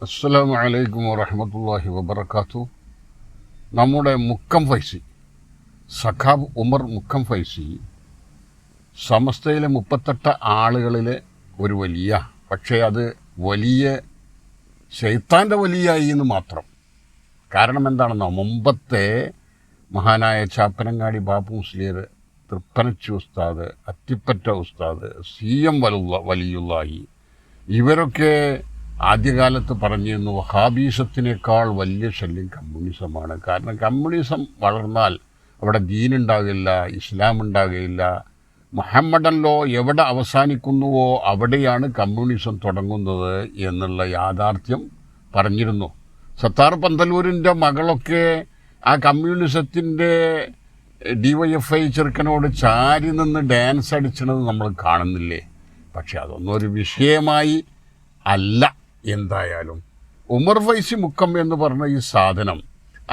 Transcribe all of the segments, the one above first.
അസ്സലാമു അലൈക്കും വറഹ്മത്തുള്ളാഹി വബറകാതുഹു. നമ്മുടെ മുക്കം ഫൈസി, സഖാബ് ഉമർ മുക്കം ഫൈസി സമസ്തയിലെ 38 ആളുകളിലെ ഒരു വലിയ, പക്ഷേ അത് വലിയ ശൈത്താൻ്റെ വലിയായി എന്ന് മാത്രം. കാരണം എന്താണെന്നോ, മുമ്പത്തെ മഹാനായ ചാപ്പനങ്ങാടി ബാപ്പു മുസ്ലിയർ, തൃപ്പനച്ചി ഉസ്താദ്, അത്തിപ്പറ്റ ഉസ്താദ്, CM വലിയുള്ളാഹി, ഇവരൊക്കെ ആദ്യകാലത്ത് പറഞ്ഞിരുന്നു വഹാബീസത്തിനേക്കാൾ വലിയ ശല്യം കമ്മ്യൂണിസമാണ്. കാരണം കമ്മ്യൂണിസം വളർന്നാൽ അവിടെ ദീനുണ്ടാകില്ല, ഇസ്ലാം ഉണ്ടാകുകയില്ല. മുഹമ്മദല്ലോ എവിടെ അവസാനിക്കുന്നുവോ അവിടെയാണ് കമ്മ്യൂണിസം തുടങ്ങുന്നത് എന്നുള്ള യാഥാർത്ഥ്യം പറഞ്ഞിരുന്നു. സത്താർ പന്തലൂരിൻ്റെ മകളൊക്കെ ആ കമ്മ്യൂണിസത്തിൻ്റെ DYFI ചെറുക്കനോട് ചാരി നിന്ന് ഡാൻസ് അടിച്ചത് നമ്മൾ കാണുന്നില്ലേ? പക്ഷെ അതൊന്നും ഒരു വിഷയമായി അല്ല. എന്തായാലും ഉമർ ഫൈസി മുക്കം എന്ന് പറഞ്ഞ ഈ സാധനം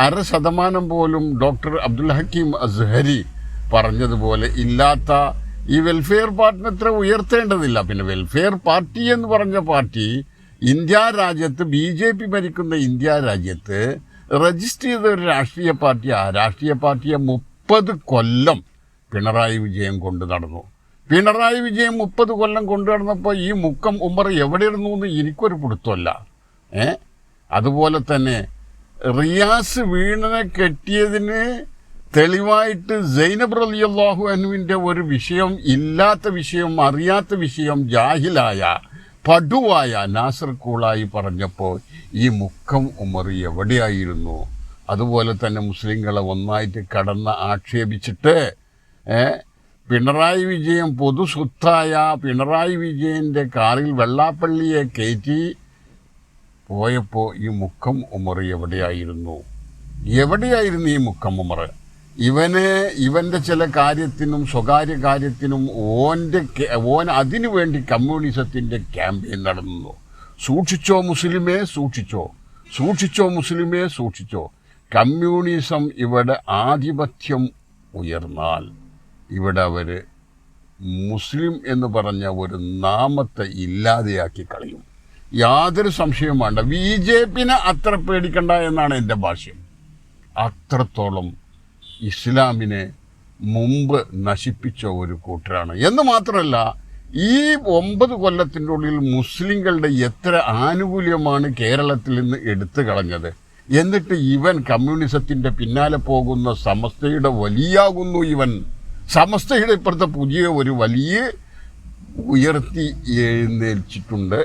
0.5% പോലും ഡോക്ടർ അബ്ദുൽ ഹക്കീം അസ്ഹരി പറഞ്ഞതുപോലെ ഇല്ലാത്ത ഈ വെൽഫെയർ പാർട്ടിനെ ഇത്ര ഉയർത്തേണ്ടതില്ല. പിന്നെ വെൽഫെയർ പാർട്ടി എന്ന് പറഞ്ഞ പാർട്ടി ഇന്ത്യ രാജ്യത്ത്, BJP ഭരിക്കുന്ന ഇന്ത്യ രാജ്യത്ത് രജിസ്റ്റർ ചെയ്ത ഒരു രാഷ്ട്രീയ പാർട്ടി. ആ രാഷ്ട്രീയ പാർട്ടിയെ 30 കൊല്ലം പിണറായി വിജയൻ കൊണ്ട് നടന്നു. പിണറായി വിജയൻ 30 കൊല്ലം കൊണ്ടു നടന്നപ്പോൾ ഈ മുക്കം ഉമർ എവിടെ ഇരുന്നു എന്ന് എനിക്കൊരു പിടുത്തമല്ല. അതുപോലെ തന്നെ റിയാസ് വീണനെ കെട്ടിയതിന് തെളിവായിട്ട് സൈനബ് റളിയല്ലാഹു അൻഹുവിൻ്റെ ഒരു വിഷയം, ഇല്ലാത്ത വിഷയം, അറിയാത്ത വിഷയം, ജാഹിലായ പടുവായ നാസർ കൂളായി പറഞ്ഞപ്പോൾ ഈ മുക്കം ഉമർ എവിടെയായിരുന്നു? അതുപോലെ തന്നെ മുസ്ലിങ്ങളെ ഒന്നായിട്ട് കടന്ന് ആക്ഷേപിച്ചിട്ട് പിണറായി വിജയൻ പൊതു സ്വത്തായ പിണറായി വിജയൻ്റെ കാറിൽ വെള്ളാപ്പള്ളിയെ കയറ്റി പോയപ്പോൾ ഈ മുക്കം ഉമർ എവിടെയായിരുന്നു? ഈ മുക്കം ഉമർ? ഇവൻ്റെ ചില കാര്യത്തിനും സ്വകാര്യ കാര്യത്തിനും ഓൻ അതിനു വേണ്ടി കമ്മ്യൂണിസത്തിൻ്റെ ക്യാമ്പയിൻ നടന്നു. സൂക്ഷിച്ചോ മുസ്ലിമേ, സൂക്ഷിച്ചോ മുസ്ലിമേ, സൂക്ഷിച്ചോ. കമ്മ്യൂണിസം ഇവിടെ ആധിപത്യം ഉയർന്നാൽ ഇവിടെ അവർ മുസ്ലിം എന്ന് പറഞ്ഞ ഒരു നാമത്തെ ഇല്ലാതെയാക്കി കളയും. യാതൊരു സംശയവും വേണ്ട. BJPനെ അത്ര പേടിക്കണ്ട എന്നാണ് എൻ്റെ ഭാഷ്യം. അത്രത്തോളം ഇസ്ലാമിനെ മുമ്പ് നശിപ്പിച്ച ഒരു കൂട്ടരാണ്. എന്ന് മാത്രമല്ല, ഈ 9 കൊല്ലത്തിൻ്റെ ഉള്ളിൽ മുസ്ലിങ്ങളുടെ എത്ര ആനുകൂല്യമാണ് കേരളത്തിൽ നിന്ന് എടുത്തു കളഞ്ഞത്. എന്നിട്ട് ഇവൻ കമ്മ്യൂണിസത്തിൻ്റെ പിന്നാലെ പോകുന്ന സമസ്തയുടെ വലിയാകുന്നു. ഇവൻ സമസ്തയുടെ ഇപ്പുറത്തെ പുതിയ ഒരു വലിയ ഉയർത്തി എഴുന്നേൽച്ചിട്ടുണ്ട്.